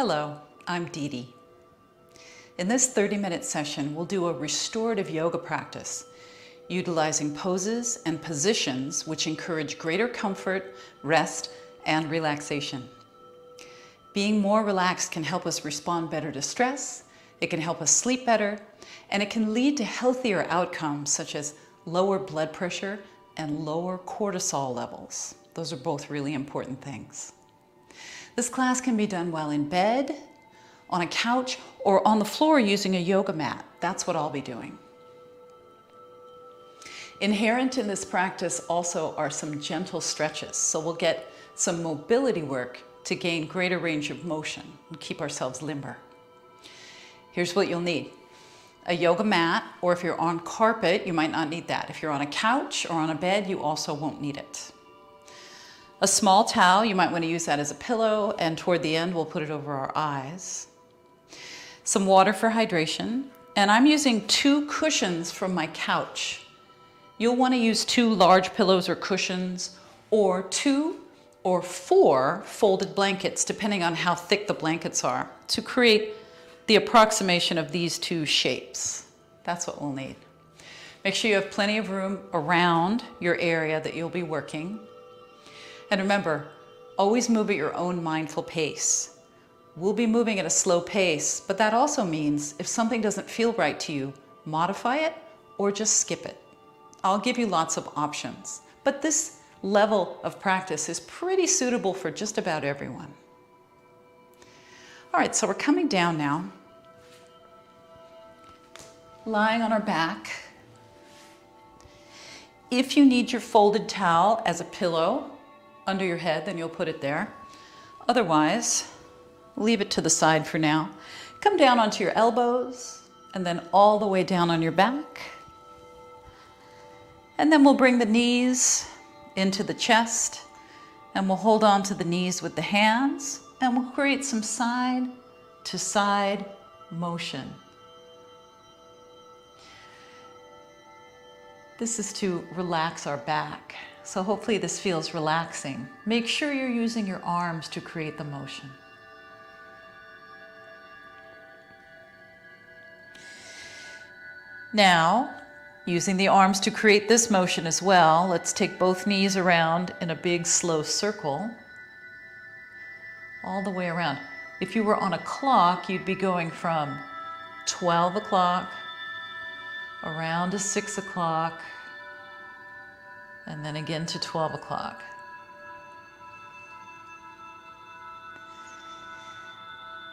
Hello, I'm DeDe. In this 30-minute session, we'll do a restorative yoga practice, utilizing poses and positions which encourage greater comfort, rest, and relaxation. Being more relaxed can help us respond better to stress, it can help us sleep better, and it can lead to healthier outcomes such as lower blood pressure and lower cortisol levels. Those are both really important things. This class can be done while in bed, on a couch, or on the floor using a yoga mat. That's what I'll be doing. Inherent in this practice also are some gentle stretches, so we'll get some mobility work to gain greater range of motion and keep ourselves limber. Here's what you'll need. A yoga mat, or if you're on carpet, you might not need that. If you're on a couch or on a bed, you also won't need it. A small towel, you might want to use that as a pillow, and toward the end, we'll put it over our eyes. Some water for hydration, and I'm using 2 cushions from my couch. You'll want to use 2 large pillows or cushions, or 2 or 4 folded blankets, depending on how thick the blankets are, to create the approximation of these 2 shapes. That's what we'll need. Make sure you have plenty of room around your area that you'll be working. And remember, always move at your own mindful pace. We'll be moving at a slow pace, but that also means if something doesn't feel right to you, modify it or just skip it. I'll give you lots of options, but this level of practice is pretty suitable for just about everyone. All right, so we're coming down now, lying on our back. If you need your folded towel as a pillow under your head, then you'll put it there. Otherwise, leave it to the side for now. Come down onto your elbows and then all the way down on your back. And then we'll bring the knees into the chest and we'll hold on to the knees with the hands and we'll create some side to side motion. This is to relax our back. So hopefully this feels relaxing. Make sure you're using your arms to create the motion. Now, using the arms to create this motion as well, let's take both knees around in a big slow circle, all the way around. If you were on a clock, you'd be going from 12 o'clock around to 6 o'clock, and then again to 12 o'clock.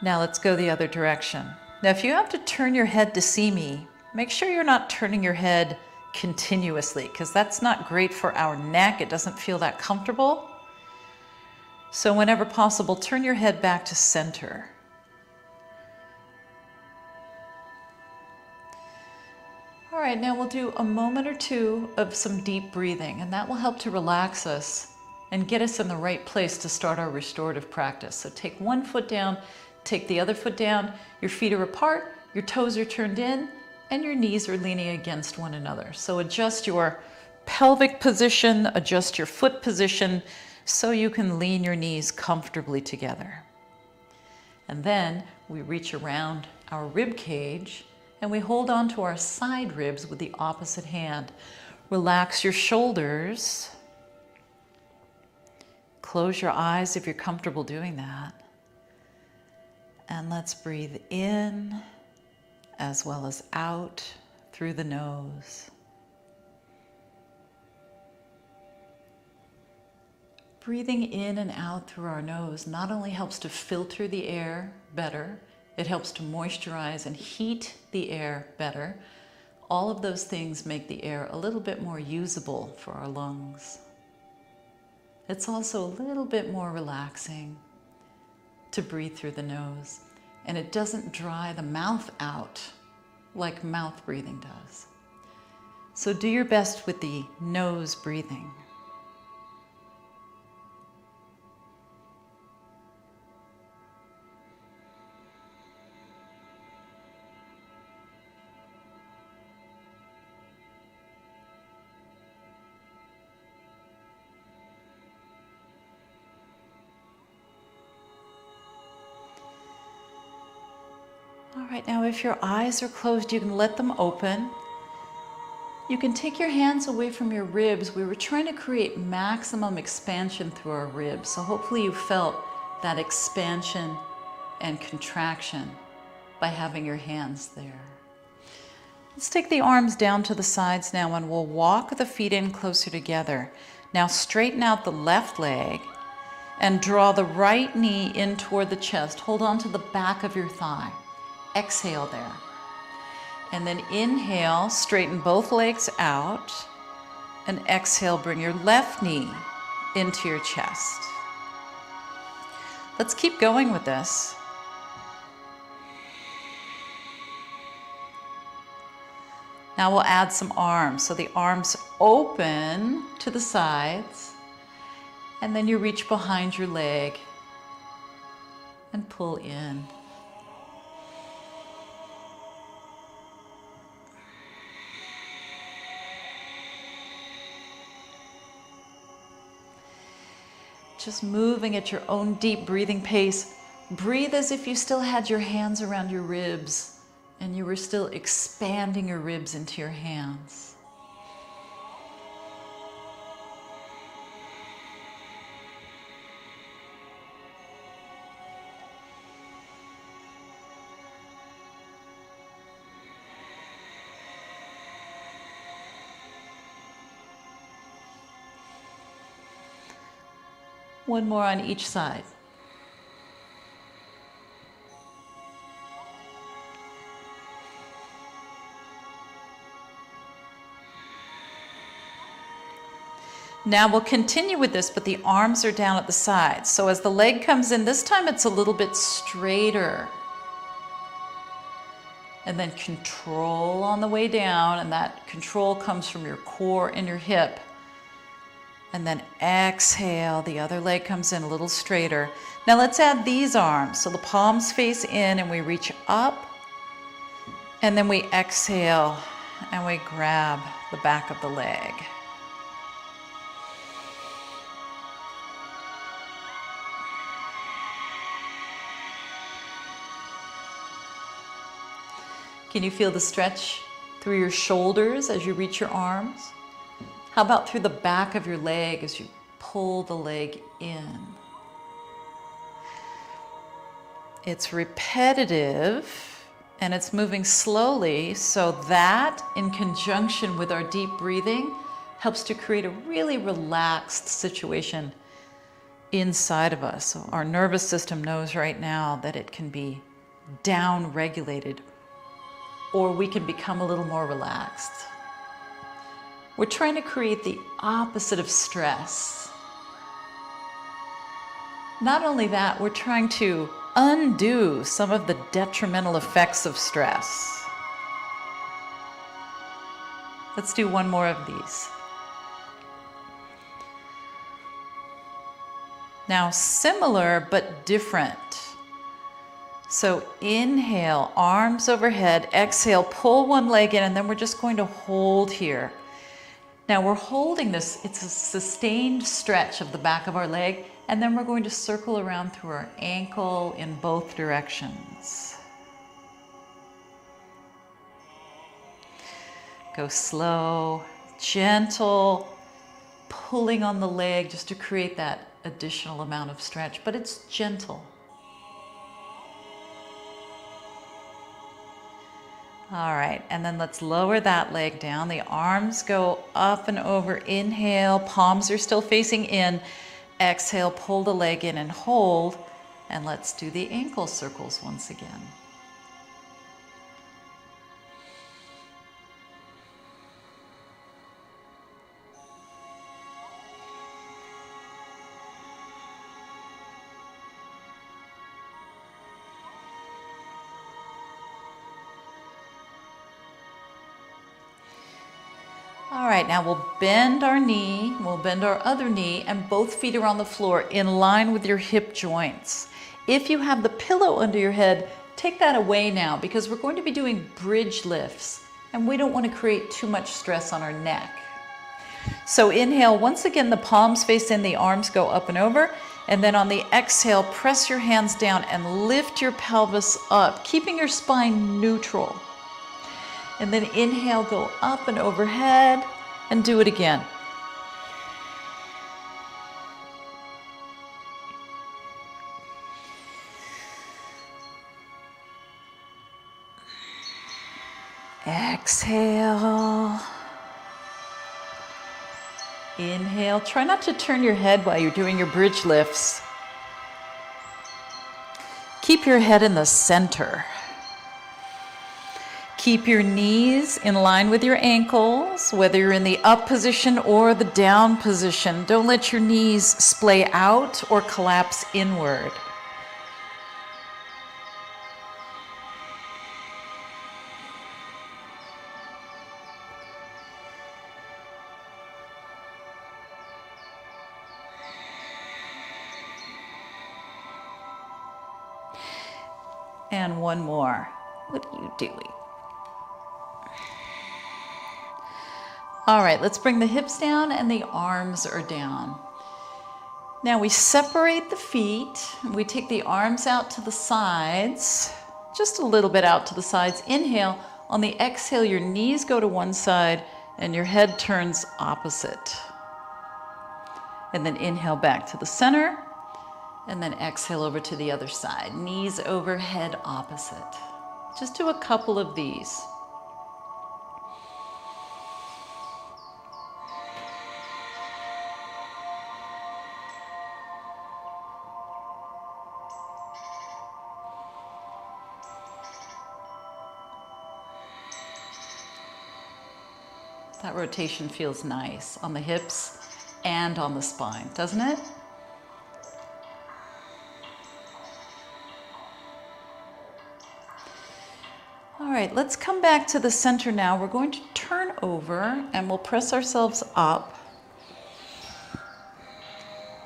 Now let's go the other direction. Now if you have to turn your head to see me, make sure you're not turning your head continuously, because that's not great for our neck. It doesn't feel that comfortable. So whenever possible, turn your head back to center. All right, now we'll do a moment or 2 of some deep breathing, and that will help to relax us and get us in the right place to start our restorative practice. So take one foot down, take the other foot down, your feet are apart, your toes are turned in, and your knees are leaning against one another. So adjust your pelvic position, adjust your foot position, so you can lean your knees comfortably together. And then we reach around our rib cage and we hold on to our side ribs with the opposite hand. Relax your shoulders. Close your eyes if you're comfortable doing that. And let's breathe in as well as out through the nose. Breathing in and out through our nose not only helps to filter the air better, it helps to moisturize and heat the air better. All of those things make the air a little bit more usable for our lungs. It's also a little bit more relaxing to breathe through the nose, and it doesn't dry the mouth out like mouth breathing does. So do your best with the nose breathing. All right, now if your eyes are closed, you can let them open. You can take your hands away from your ribs. We were trying to create maximum expansion through our ribs, so hopefully you felt that expansion and contraction by having your hands there. Let's take the arms down to the sides now, and we'll walk the feet in closer together. Now straighten out the left leg and draw the right knee in toward the chest. Hold on to the back of your thigh. Exhale there. And then inhale, straighten both legs out. And exhale, bring your left knee into your chest. Let's keep going with this. Now we'll add some arms. So the arms open to the sides, and then you reach behind your leg and pull in. Just moving at your own deep breathing pace. Breathe as if you still had your hands around your ribs and you were still expanding your ribs into your hands. One more on each side. Now we'll continue with this, but the arms are down at the sides. So as the leg comes in, this time it's a little bit straighter. And then control on the way down, and that control comes from your core and your hip. And then exhale, the other leg comes in a little straighter. Now let's add these arms. So the palms face in and we reach up. And then we exhale and we grab the back of the leg. Can you feel the stretch through your shoulders as you reach your arms? How about through the back of your leg as you pull the leg in? It's repetitive and it's moving slowly, so that in conjunction with our deep breathing helps to create a really relaxed situation inside of us. So our nervous system knows right now that it can be down-regulated, or we can become a little more relaxed. We're trying to create the opposite of stress. Not only that, we're trying to undo some of the detrimental effects of stress. Let's do one more of these. Now, similar but different. So inhale, arms overhead, exhale, pull one leg in, and then we're just going to hold here. Now we're holding this, it's a sustained stretch of the back of our leg, and then we're going to circle around through our ankle in both directions. Go slow, gentle, pulling on the leg just to create that additional amount of stretch, but it's gentle. All right, and then let's lower that leg down. The arms go up and over. Inhale, palms are still facing in. Exhale, pull the leg in and hold. And let's do the ankle circles once again. All right, now we'll bend our knee, we'll bend our other knee, and both feet are on the floor in line with your hip joints. If you have the pillow under your head, take that away now, because we're going to be doing bridge lifts, and we don't want to create too much stress on our neck. So inhale, once again, the palms face in, the arms go up and over, And then on the exhale, press your hands down and lift your pelvis up, keeping your spine neutral. And then inhale, go up and overhead, and do it again. Exhale. Inhale. Try not to turn your head while you're doing your bridge lifts. Keep your head in the center. Keep your knees in line with your ankles, whether you're in the up position or the down position. Don't let your knees splay out or collapse inward. And one more. What are you doing? All right, let's bring the hips down and the arms are down. Now we separate the feet. We take the arms out to the sides, just a little bit out to the sides. Inhale. On the exhale, your knees go to one side and your head turns opposite. And then inhale back to the center. And then exhale over to the other side. Knees over, head opposite. Just do a couple of these. That rotation feels nice on the hips and on the spine, doesn't it? All right, let's come back to the center now. We're going to turn over and we'll press ourselves up.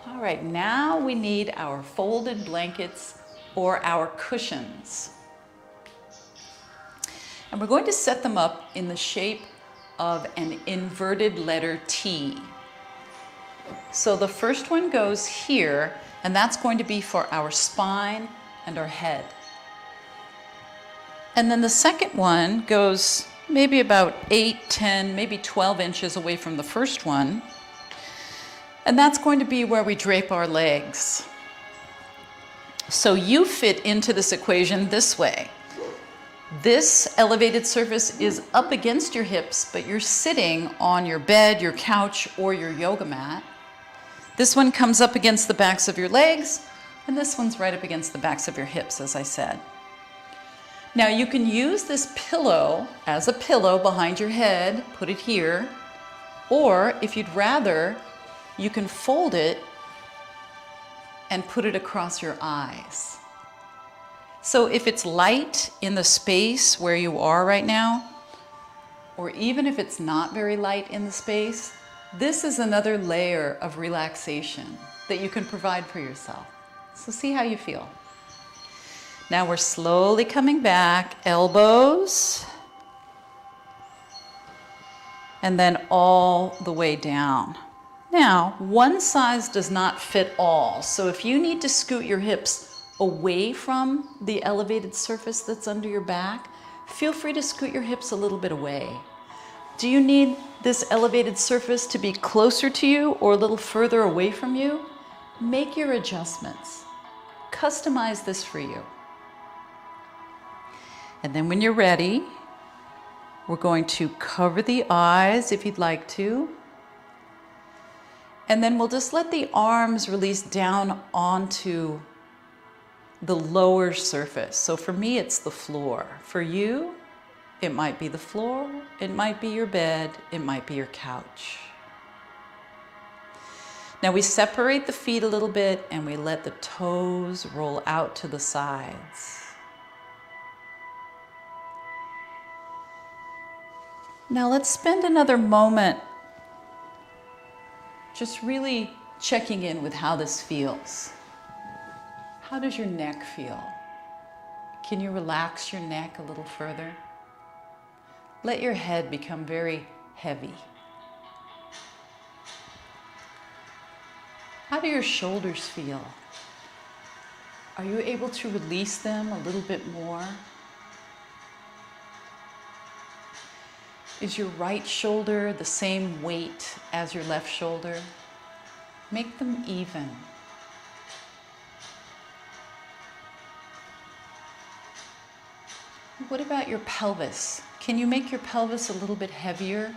All right, now we need our folded blankets or our cushions. And we're going to set them up in the shape of an inverted letter T. So the first one goes here, and that's going to be for our spine and our head. And then the second one goes maybe about 8, 10, maybe 12 inches away from the first one. And that's going to be where we drape our legs. So you fit into this equation this way. This elevated surface is up against your hips, but you're sitting on your bed, your couch, or your yoga mat. This one comes up against the backs of your legs, and this one's right up against the backs of your hips, as I said. Now you can use this pillow as a pillow behind your head, put it here, or if you'd rather, you can fold it and put it across your eyes. So if it's light in the space where you are right now, or even if it's not very light in the space, this is another layer of relaxation that you can provide for yourself. So see how you feel. Now we're slowly coming back, elbows, and then all the way down. Now, one size does not fit all. So if you need to scoot your hips away from the elevated surface that's under your back, feel free to scoot your hips a little bit away. Do you need this elevated surface to be closer to you or a little further away from you? Make your adjustments. Customize this for you. And then when you're ready, we're going to cover the eyes if you'd like to. And then we'll just let the arms release down onto the lower surface. So for me, it's the floor. For you, it might be the floor, it might be your bed, it might be your couch. Now we separate the feet a little bit and we let the toes roll out to the sides. Now let's spend another moment just really checking in with how this feels. How does your neck feel? Can you relax your neck a little further? Let your head become very heavy. How do your shoulders feel? Are you able to release them a little bit more? Is your right shoulder the same weight as your left shoulder? Make them even. What about your pelvis? Can you make your pelvis a little bit heavier?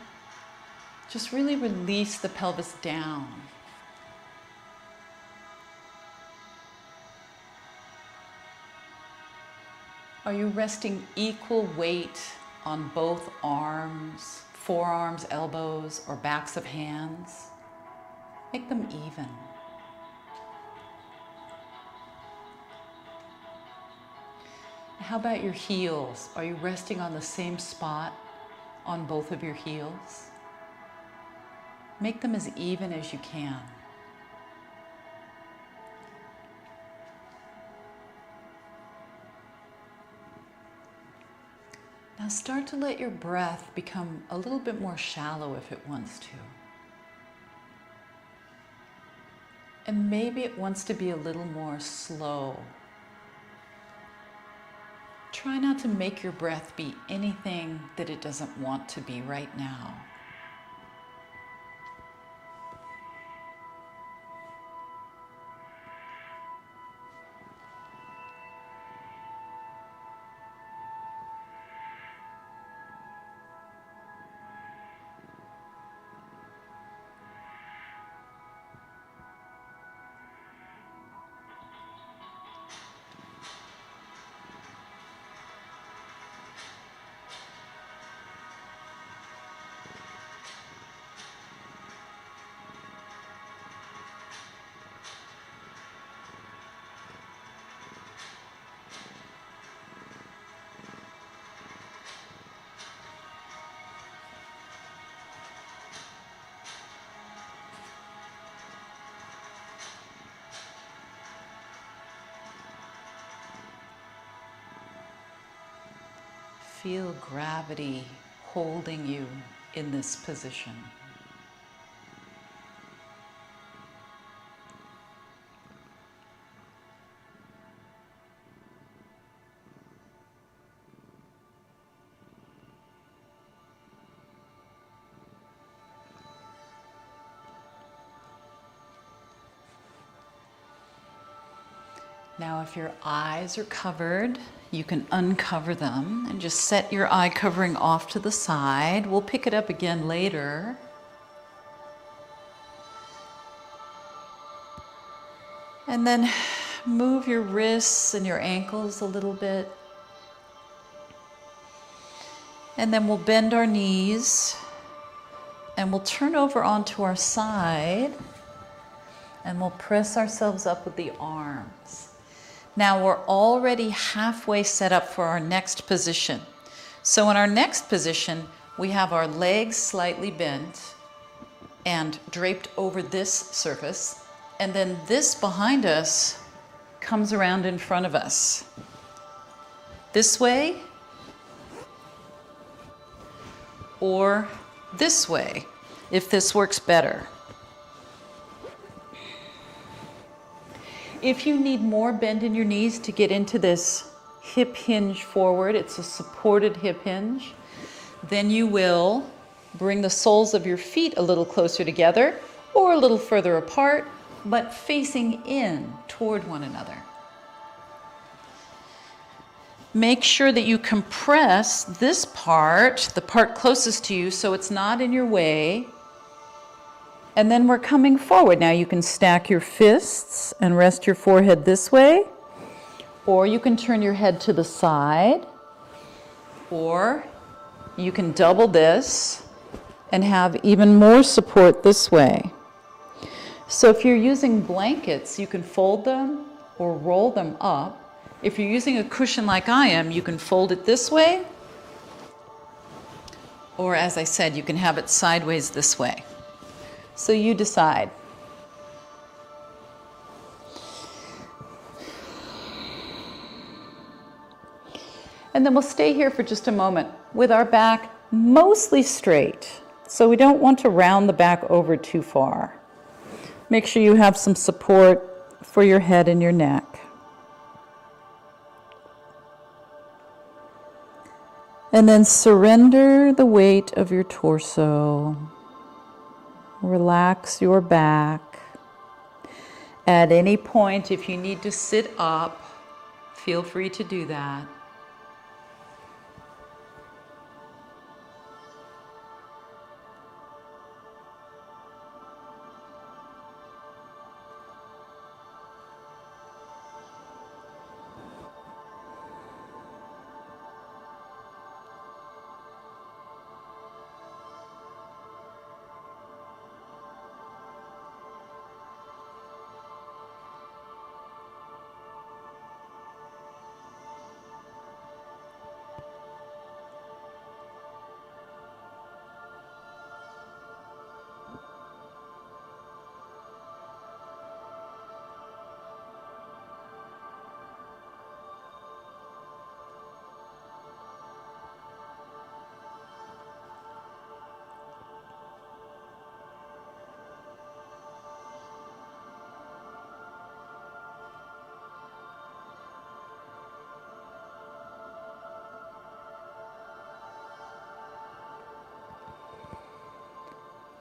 Just really release the pelvis down. Are you resting equal weight on both arms, forearms, elbows, or backs of hands? Make them even. How about your heels? Are you resting on the same spot on both of your heels? Make them as even as you can. Now start to let your breath become a little bit more shallow if it wants to. And maybe it wants to be a little more slow. Try not to make your breath be anything that it doesn't want to be right now. Feel gravity holding you in this position. Now, if your eyes are covered, you can uncover them and just set your eye covering off to the side. We'll pick it up again later. And then move your wrists and your ankles a little bit. And then we'll bend our knees and we'll turn over onto our side and we'll press ourselves up with the arms. Now we're already halfway set up for our next position. So in our next position, we have our legs slightly bent and draped over this surface. And then this behind us comes around in front of us. This way or this way, if this works better. If you need more bend in your knees to get into this hip hinge forward, it's a supported hip hinge, then you will bring the soles of your feet a little closer together or a little further apart, but facing in toward one another. Make sure that you compress this part, the part closest to you, so it's not in your way. And then we're coming forward. Now you can stack your fists and rest your forehead this way, or you can turn your head to the side, or you can double this and have even more support this way. So if you're using blankets, you can fold them or roll them up. If you're using a cushion like I am, you can fold it this way, or as I said, you can have it sideways this way. So you decide. And then we'll stay here for just a moment with our back mostly straight. So we don't want to round the back over too far. Make sure you have some support for your head and your neck. And then surrender the weight of your torso. Relax your back. At any point, if you need to sit up, feel free to do that.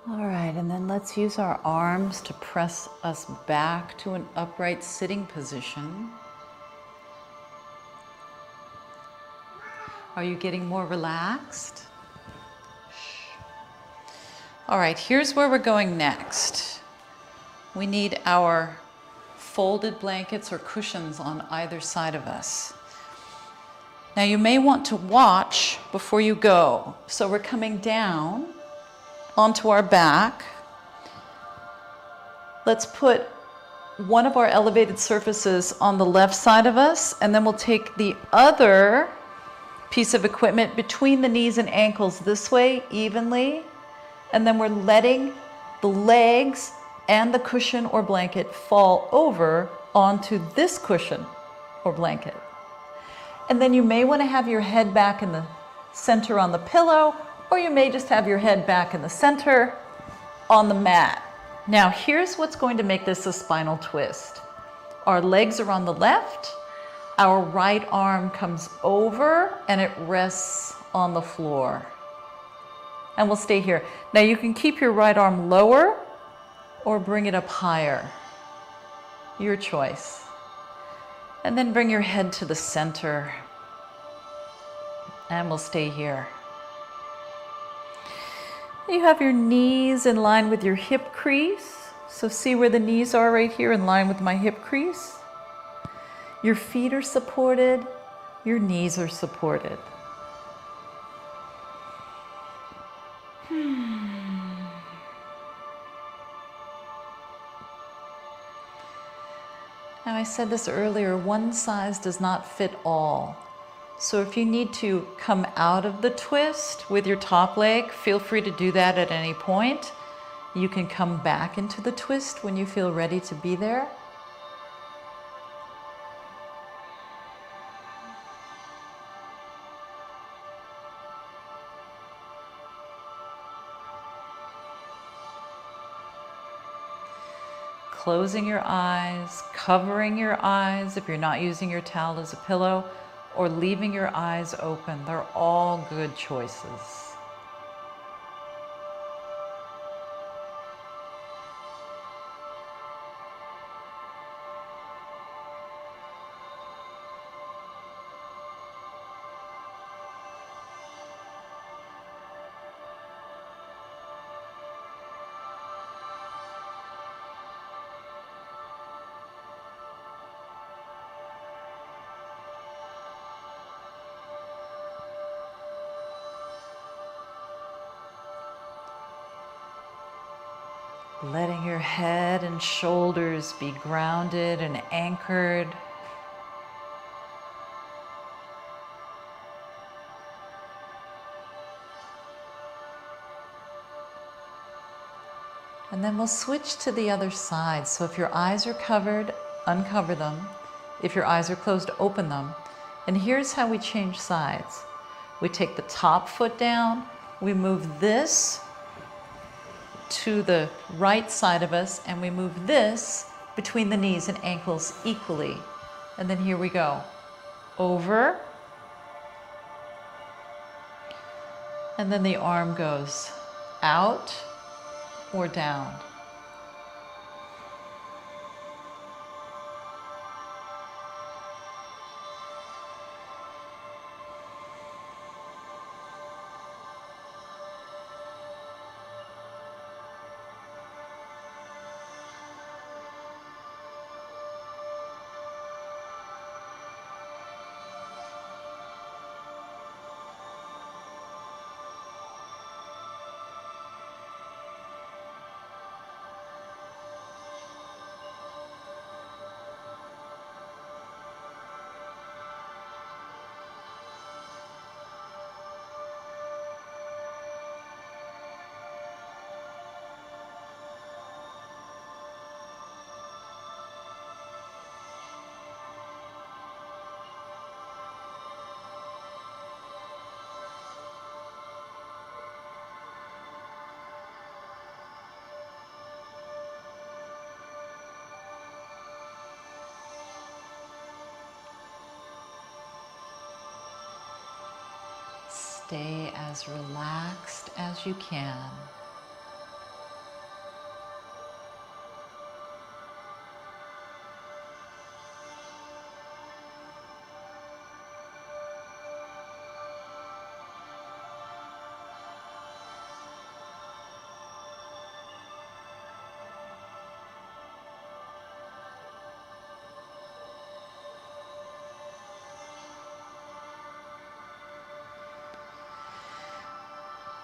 All right, and then let's use our arms to press us back to an upright sitting position. Are you getting more relaxed? All right, here's where we're going next. We need our folded blankets or cushions on either side of us. Now you may want to watch before you go. So we're coming down onto our back. Let's put one of our elevated surfaces on the left side of us, and then we'll take the other piece of equipment between the knees and ankles this way evenly, and then we're letting the legs and the cushion or blanket fall over onto this cushion or blanket. And then you may want to have your head back in the center on the pillow, or you may just have your head back in the center on the mat. Now here's what's going to make this a spinal twist. Our legs are on the left, our right arm comes over and it rests on the floor. And we'll stay here. Now you can keep your right arm lower or bring it up higher. Your choice. And then bring your head to the center. And we'll stay here. You have your knees in line with your hip crease. So see where the knees are right here in line with my hip crease. Your feet are supported, your knees are supported. Now I said this earlier, one size does not fit all. So if you need to come out of the twist with your top leg, feel free to do that at any point. You can come back into the twist when you feel ready to be there. Closing your eyes, covering your eyes if you're not using your towel as a pillow, or leaving your eyes open. They're all good choices. Letting your head and shoulders be grounded and anchored. And then we'll switch to the other side. So if your eyes are covered, uncover them. If your eyes are closed, open them. And here's how we change sides. We take the top foot down, we move this to the right side of us, and we move this between the knees and ankles equally. And then here we go. Over. And then the arm goes out or down. Stay as relaxed as you can.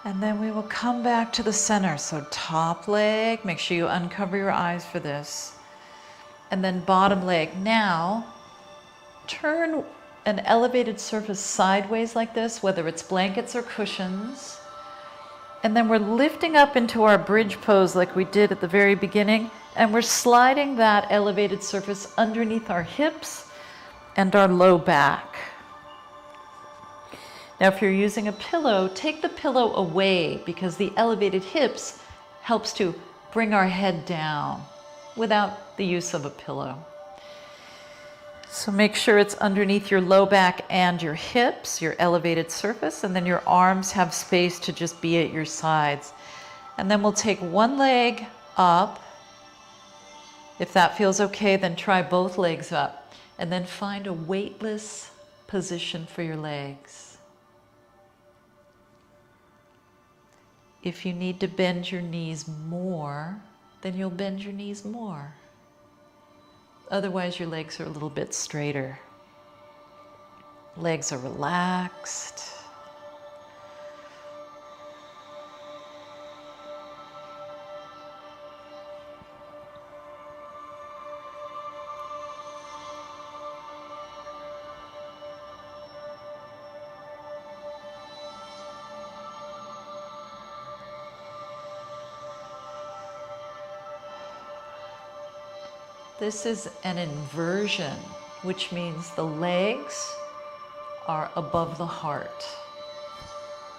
And then we will come back to the center. So top leg, make sure you uncover your eyes for this. And then bottom leg. Now, turn an elevated surface sideways like this, whether it's blankets or cushions. And then we're lifting up into our bridge pose like we did at the very beginning. And we're sliding that elevated surface underneath our hips and our low back. Now, if you're using a pillow, take the pillow away because the elevated hips helps to bring our head down without the use of a pillow. So make sure it's underneath your low back and your hips, your elevated surface, and then your arms have space to just be at your sides. And then we'll take one leg up. If that feels okay, then try both legs up. And then find a weightless position for your legs. If you need to bend your knees more, then you'll bend your knees more. Otherwise, your legs are a little bit straighter. Legs are relaxed. This is an inversion, which means the legs are above the heart.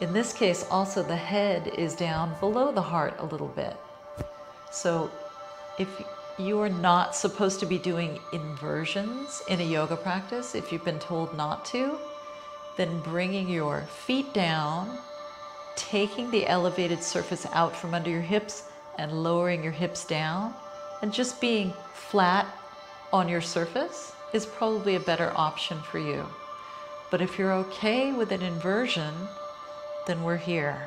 In this case, also the head is down below the heart a little bit. So if you are not supposed to be doing inversions in a yoga practice, if you've been told not to, then bringing your feet down, taking the elevated surface out from under your hips and lowering your hips down, and just being flat on your surface is probably a better option for you. But if you're okay with an inversion, then we're here.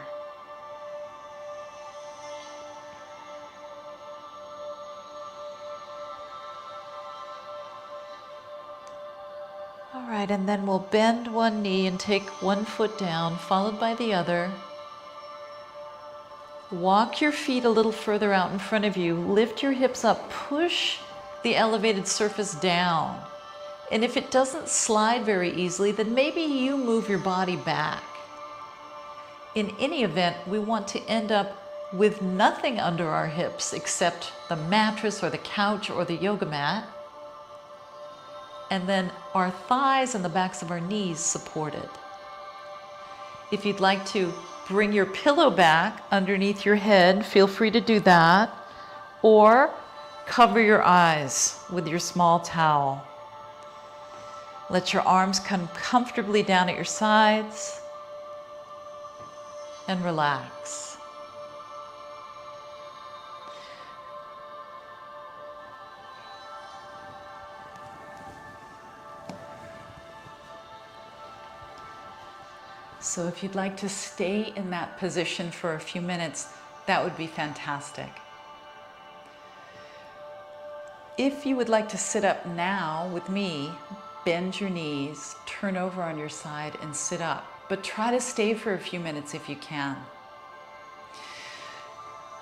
All right, and then we'll bend one knee and take one foot down, followed by the other. Walk your feet a little further out in front of you. Lift your hips up. Push the elevated surface down. And if it doesn't slide very easily, then maybe you move your body back. In any event, we want to end up with nothing under our hips except the mattress or the couch or the yoga mat. And then our thighs and the backs of our knees supported. If you'd like to Bring your pillow back underneath your head. Feel free to do that. Or cover your eyes with your small towel. Let your arms come comfortably down at your sides and relax. So if you'd like to stay in that position for a few minutes, that would be fantastic. If you would like to sit up now with me, bend your knees, turn over on your side and sit up. But try to stay for a few minutes if you can.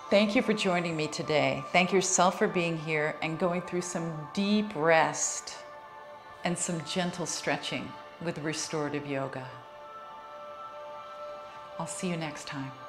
Thank you for joining me today. Thank yourself for being here and going through some deep rest and some gentle stretching with restorative yoga. I'll see you next time.